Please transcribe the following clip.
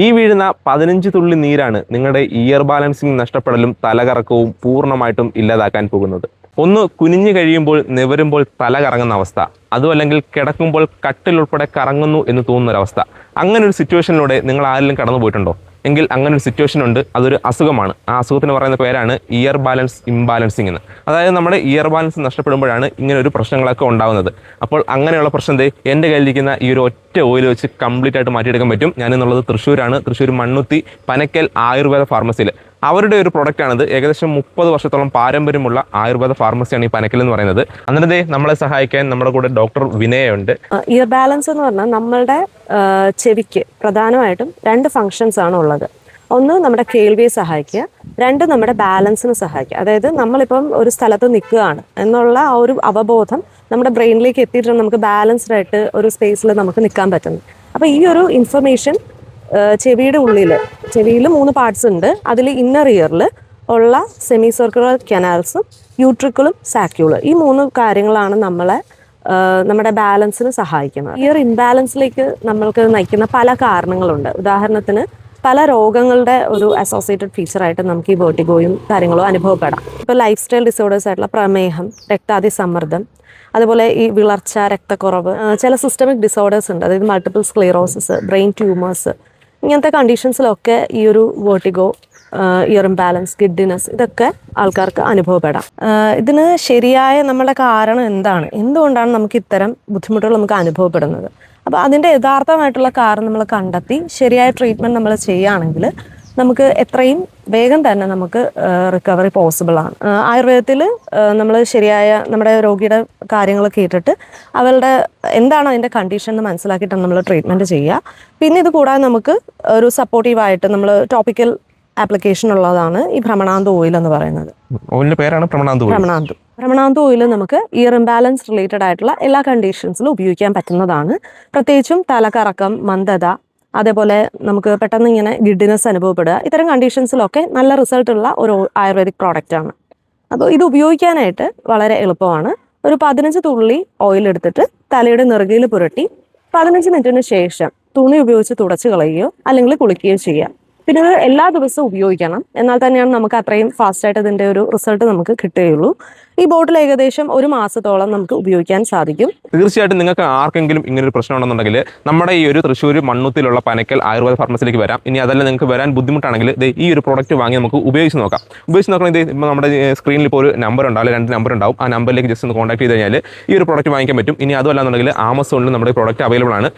ഈ വീഴുന്ന 15 തുള്ളി നീരാണ് നിങ്ങളുടെ ഇയർ ബാലൻസിങ് നഷ്ടപ്പെടലും തലകറക്കവും പൂർണ്ണമായിട്ടും ഇല്ലാതാക്കാൻ പോകുന്നത്. ഒന്ന് കുനിഞ്ഞു കഴിയുമ്പോൾ നിവരുമ്പോൾ തല കറങ്ങുന്ന അവസ്ഥ, അതും അല്ലെങ്കിൽ കിടക്കുമ്പോൾ കട്ടിലുൾപ്പെടെ കറങ്ങുന്നു എന്ന് തോന്നുന്നൊരവസ്ഥ. അങ്ങനെ ഒരു സിറ്റുവേഷനിലൂടെ നിങ്ങൾ ആരെങ്കിലും കടന്നു പോയിട്ടുണ്ടോ? എങ്കിൽ അങ്ങനെ ഒരു സിറ്റുവേഷൻ ഉണ്ട്. അതൊരു അസുഖമാണ്. ആ അസുഖത്തിന് പറയുന്ന പേരാണ് ഇയർ ബാലൻസ് ഇംബാലൻസിങ് എന്ന്. അതായത് നമ്മുടെ ഇയർ ബാലൻസ് നഷ്ടപ്പെടുമ്പോഴാണ് ഇങ്ങനെ ഒരു പ്രശ്നങ്ങളൊക്കെ ഉണ്ടാകുന്നത്. അപ്പോൾ അങ്ങനെയുള്ള പ്രശ്നം എൻ്റെ കയ്യിലിരിക്കുന്ന ഈ ഒരു ഒറ്റ ഓയിൽ വെച്ച് കംപ്ലീറ്റ് ആയിട്ട് മാറ്റിയെടുക്കാൻ പറ്റും. ഞാനെന്നുള്ളത് തൃശ്ശൂരാണ്. തൃശ്ശൂർ മണ്ണുത്തി പനക്കൽ ആയുർവേദ ഫാർമസിയിൽ അവരുടെ ഒരു പ്രൊഡക്റ്റാണിത്. ഏകദേശം 30 വർഷത്തോളം പാരമ്പര്യമുള്ള ആയുർവേദ ഫാർമസിയാണ് ഈ പനക്കൽ എന്ന് പറയുന്നത്. അന്നേരത്തെ നമ്മളെ സഹായിക്കാൻ നമ്മുടെ കൂടെ ഡോക്ടർ വിനയുണ്ട്. ഇയർ ബാലൻസ് എന്ന് പറഞ്ഞാൽ നമ്മളുടെ ചെവിക്ക് പ്രധാനമായിട്ടും 2 ഫങ്ഷൻസ് ആണ് ഉള്ളത്. ഒന്ന് നമ്മുടെ കേൾവിയെ സഹായിക്കുക, 2 നമ്മുടെ ബാലൻസിന് സഹായിക്കുക. അതായത് നമ്മളിപ്പം ഒരു സ്ഥലത്ത് നിൽക്കുകയാണ് എന്നുള്ള ആ ഒരു അവബോധം നമ്മുടെ ബ്രെയിനിലേക്ക് എത്തിയിട്ട് നമുക്ക് ബാലൻസ്ഡ് ആയിട്ട് ഒരു സ്പേസിൽ നമുക്ക് നിൽക്കാൻ പറ്റുന്നു. അപ്പോൾ ഈ ഒരു ഇൻഫർമേഷൻ ചെവിയുടെ ചെവിയിൽ 3 പാർട്സ് ഉണ്ട്. അതിൽ ഇന്നർ ഇയറിൽ ഉള്ള സെമി സർക്കുലർ കനാൽസും യൂട്രിക്കിളും സാക്യൂളും, ഈ 3 കാര്യങ്ങളാണ് നമ്മുടെ ബാലൻസിന് സഹായിക്കുന്നത്. ഇയർ ഇംബാലൻസിലേക്ക് നമ്മൾക്ക് നയിക്കുന്ന പല കാരണങ്ങളുണ്ട്. ഉദാഹരണത്തിന് പല രോഗങ്ങളുടെ ഒരു അസോസിയേറ്റഡ് ഫീച്ചറായിട്ട് നമുക്ക് ഈ വെർട്ടിഗോയും കാര്യങ്ങളും അനുഭവപ്പെടാം. ഇപ്പോൾ ലൈഫ് സ്റ്റൈൽ ഡിസോർഡേഴ്സ് ആയിട്ടുള്ള പ്രമേഹം, രക്താതിസമ്മർദ്ദം, അതുപോലെ ഈ വിളർച്ച, രക്തക്കുറവ്, ചില സിസ്റ്റമിക് ഡിസോർഡേഴ്സ് ഉണ്ട്. അതായത് മൾട്ടിപ്പിൾ സ്ക്ലീറോസിസ്, ബ്രെയിൻ ട്യൂമേഴ്സ്, ഇങ്ങനത്തെ കണ്ടീഷൻസിലൊക്കെ ഈ ഒരു വെർട്ടിഗോ, ഇയർ ഇംബാലൻസ്, ഗിഡിനെസ്, ഇതൊക്കെ ആൾക്കാർക്ക് അനുഭവപ്പെടാം. ഇതിന് ശരിയായ നമ്മുടെ കാരണം എന്തുകൊണ്ടാണ് നമുക്ക് ഇത്തരം ബുദ്ധിമുട്ടുകൾ നമുക്ക് അനുഭവപ്പെടുന്നത്? അപ്പോൾ അതിൻ്റെ യഥാർത്ഥമായിട്ടുള്ള കാരണം നമ്മൾ കണ്ടെത്തി ശരിയായ ട്രീറ്റ്മെൻറ്റ് നമ്മൾ ചെയ്യുകയാണെങ്കിൽ നമുക്ക് എത്രയും വേഗം തന്നെ നമുക്ക് റിക്കവറി പോസിബിൾ ആണ്. ആയുർവേദത്തിൽ നമ്മൾ ശരിയായ നമ്മുടെ രോഗിയുടെ കാര്യങ്ങൾ കേട്ടിട്ട് അവരുടെ എന്താണ് അതിൻ്റെ കണ്ടീഷൻ എന്ന് മനസ്സിലാക്കിയിട്ടാണ് നമ്മൾ ട്രീറ്റ്മെൻറ്റ് ചെയ്യുക. പിന്നെ ഇത് കൂടാതെ നമുക്ക് ഒരു സപ്പോർട്ടീവായിട്ട് നമ്മൾ ടോപ്പിക്കൽ ആപ്ലിക്കേഷൻ ഉള്ളതാണ് ഈ ഭ്രമണാന്ത ഓയിൽ എന്ന് പറയുന്നത്. ഓയിലിന്റെ പേരാണ് ഭ്രമണാന്ത ഓയിൽ നമുക്ക് ഇയർ ഇംബാലൻസ് റിലേറ്റഡ് ആയിട്ടുള്ള എല്ലാ കണ്ടീഷൻസിലും ഉപയോഗിക്കാൻ പറ്റുന്നതാണ്. പ്രത്യേകിച്ചും തലകറക്കം, മന്ദത, അതേപോലെ നമുക്ക് പെട്ടെന്ന് ഇങ്ങനെ ഗിഡിനെസ് അനുഭവപ്പെടുക, ഇത്തരം കണ്ടീഷൻസിലൊക്കെ നല്ല റിസൾട്ട് ഉള്ള ഒരു ആയുർവേദിക് പ്രോഡക്റ്റ് ആണ്. അപ്പോൾ ഇത് ഉപയോഗിക്കാനായിട്ട് വളരെ എളുപ്പമാണ്. ഒരു 15 തുള്ളി ഓയിൽ എടുത്തിട്ട് തലയുടെ നെറുകയിൽ പുരട്ടി 15 മിനിറ്റിന് ശേഷം തുണി ഉപയോഗിച്ച് തുടച്ച് കളയുകയോ അല്ലെങ്കിൽ കുളിക്കുകയോ ചെയ്യുക. പിന്നെ ഇത് എല്ലാ ദിവസവും ഉപയോഗിക്കണം. എന്നാൽ തന്നെയാണ് നമുക്ക് അത്രയും ഫാസ്റ്റായിട്ട് ഇതിൻ്റെ ഒരു റിസൾട്ട് നമുക്ക് കിട്ടുകയുള്ളൂ. ഈ ബോട്ടിൽ ഏകദേശം 1 മാസത്തോളം നമുക്ക് ഉപയോഗിക്കാൻ സാധിക്കും. തീർച്ചയായിട്ടും നിങ്ങൾക്ക് ആർക്കെങ്കിലും ഇങ്ങനൊരു പ്രശ്നം ഉണ്ടെന്നുണ്ടെങ്കിൽ നമ്മുടെ ഈ ഒരു തൃശ്ശൂർ മണ്ണുത്തിലുള്ള പനക്കൽ ആയുർവേദ ഫാർമസിയിലേക്ക് വരാം. ഇനി അതല്ല നിങ്ങൾക്ക് വരാൻ ബുദ്ധിമുട്ടാണെങ്കിൽ ഈ ഒരു പ്രോഡക്റ്റ് വാങ്ങി നമുക്ക് ഉപയോഗിച്ച് നോക്കാം. ഉപയോഗിച്ച് ഇപ്പോൾ നമ്മുടെ സ്ക്രീനിൽ ഇപ്പോൾ ഒരു നമ്പർ ഉണ്ടാവും, 2 നമ്പർ ഉണ്ടാവും. ആ നമ്പറിലേക്ക് ജസ്റ്റ് ഒന്ന് കോൺടാക്ട് ചെയ്ത് കഴിഞ്ഞാൽ ഈ ഒരു പ്രോഡക്റ്റ് വാങ്ങിക്കാൻ പറ്റും. ഇനി അതുമല്ല എന്നുണ്ടെങ്കിൽ ആമസോണിൽ നമ്മുടെ പ്രോഡക്റ്റ് അവൈലബിൾ ആണ്.